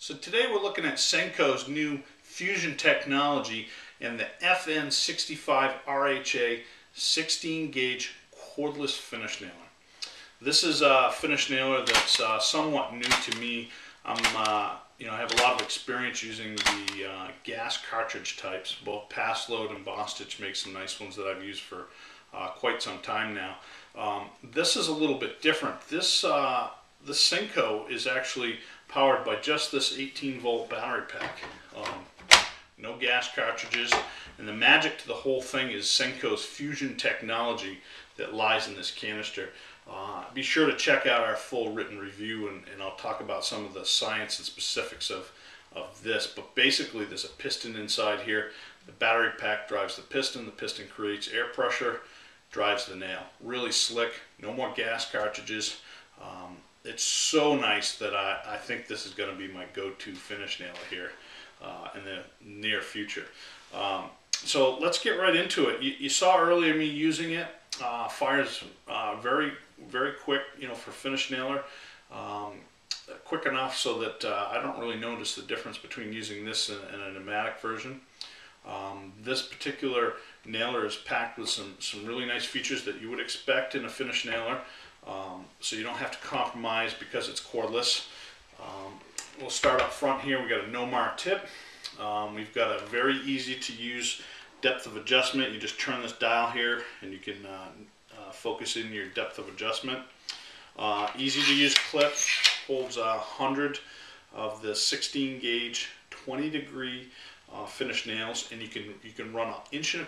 So today we're looking at Senco's new fusion technology and the FN65 RHA 16 gauge cordless finish nailer. This is a finish nailer that's somewhat new to me. I have a lot of experience using the gas cartridge types. Both Pass Load and Boss Stitch make some nice ones that I've used for quite some time now. This is a little bit different. The Senco is actually powered by just this 18-volt battery pack. No gas cartridges, and the magic to the whole thing is Senco's fusion technology that lies in this canister. Be sure to check out our full written review, and I'll talk about some of the science and specifics of this. But basically, there's a piston inside here. The battery pack drives the piston creates air pressure, drives the nail. Really slick, no more gas cartridges. It's so nice that I think this is going to be my go-to finish nailer here in the near future. So let's get right into it. You saw earlier me using it. Fires very quick, for finish nailer. Quick enough so that I don't really notice the difference between using this and a pneumatic version. This particular nailer is packed with some really nice features that you would expect in a finish nailer. So you don't have to compromise because it's cordless. We'll start up front here. We've got a no-mark tip. We've got a very easy to use depth of adjustment. You just turn this dial here and you can focus in your depth of adjustment. Easy to use clip, holds 100 of the 16 gauge 20-degree finish nails, and you can run 1.25 inches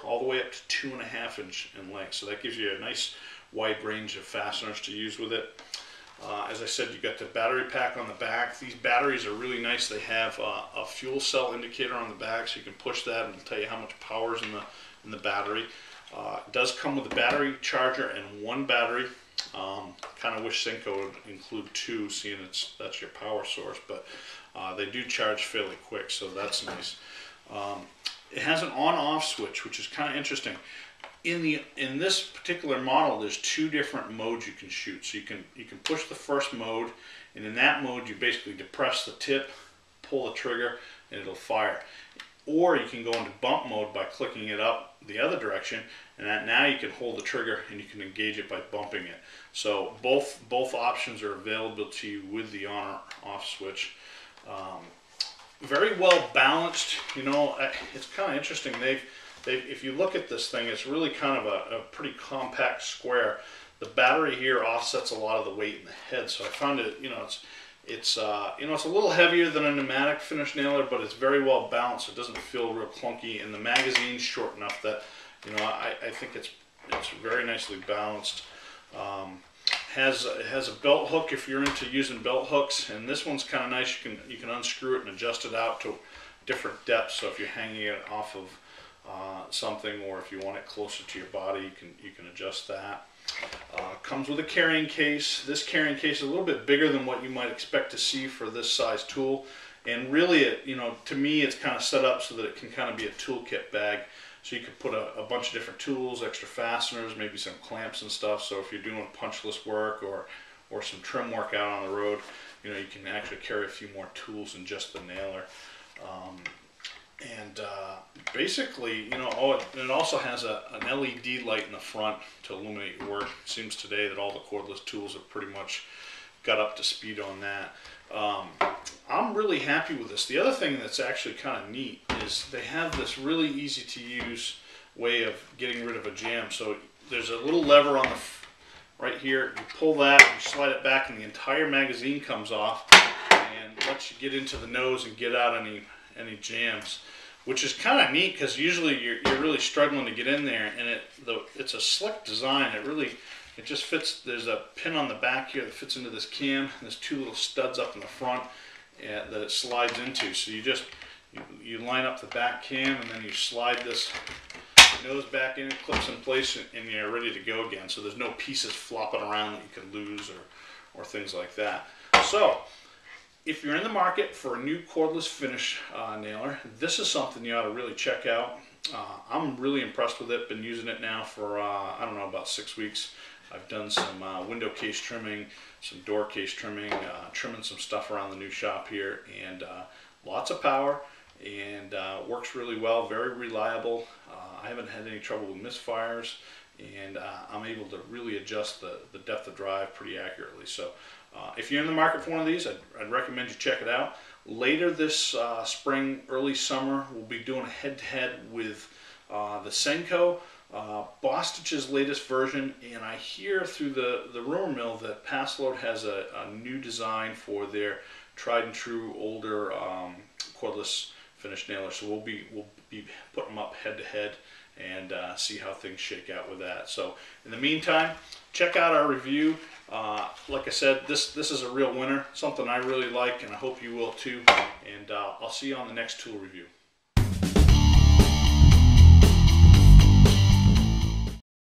all the way up to 2.5 inches in length. So that gives you a nice wide range of fasteners to use with it. As I said, you got the battery pack on the back. These batteries are really nice. They have a fuel cell indicator on the back, so you can push that and it'll tell you how much power is in the battery. It does come with a battery charger and one battery. Kind of wish Senco would include two, seeing that's your power source, but they do charge fairly quick, so that's nice. It has an on-off switch, which is kind of interesting. In this particular model, there's two different modes you can shoot. So you can push the first mode, and in that mode you basically depress the tip, pull the trigger, and it'll fire. Or you can go into bump mode by clicking it up the other direction, and now you can hold the trigger and you can engage it by bumping it. So both options are available to you with the on or off switch. Very well balanced. It's kind of interesting. If you look at this thing, it's really kind of a pretty compact square. The battery here offsets a lot of the weight in the head, so I found it, it's a little heavier than a pneumatic finish nailer, but it's very well balanced. It doesn't feel real clunky, and the magazine's short enough that I think it's very nicely balanced. It has a belt hook if you're into using belt hooks, and this one's kind of nice. You can unscrew it and adjust it out to different depths. So if you're hanging it off of something, or if you want it closer to your body, you can adjust that. Comes with a carrying case. This carrying case is a little bit bigger than what you might expect to see for this size tool, and really, to me, it's kind of set up so that it can kind of be a toolkit bag. So you could put a bunch of different tools, extra fasteners, maybe some clamps and stuff. So if you're doing punchless work or some trim work out on the road, you can actually carry a few more tools than just the nailer. Basically, it also has an LED light in the front to illuminate your work. It seems today that all the cordless tools have pretty much got up to speed on that. I'm really happy with this. The other thing that's actually kind of neat is they have this really easy to use way of getting rid of a jam. So there's a little lever on right here. You pull that, you slide it back, and the entire magazine comes off and lets you get into the nose and get out any jams, which is kind of neat because usually you're really struggling to get in there, and it's a slick design. It just fits. There's a pin on the back here that fits into this cam, and there's two little studs up in the front that it slides into. So you line up the back cam, and then you slide this nose back in, it clips in place, and you're ready to go again. So there's no pieces flopping around that you could lose or things like that. So if you're in the market for a new cordless finish nailer, this is something you ought to really check out. I'm really impressed with it. Been using it now for I don't know, about 6 weeks. I've done some window case trimming, some door case trimming, trimming some stuff around the new shop here, and lots of power, and works really well, very reliable. I haven't had any trouble with misfires, and I'm able to really adjust the depth of drive pretty accurately. So if you're in the market for one of these, I'd recommend you check it out. Later this spring, early summer, we'll be doing a head-to-head with the Senco, Bostich's latest version, and I hear through the rumor mill that Passload has a new design for their tried and true older cordless finish nailer. So we'll be putting them up head-to-head and see how things shake out with that. So in the meantime, check out our review. Like I said, this is a real winner, something I really like, and I hope you will too. And I'll see you on the next tool review.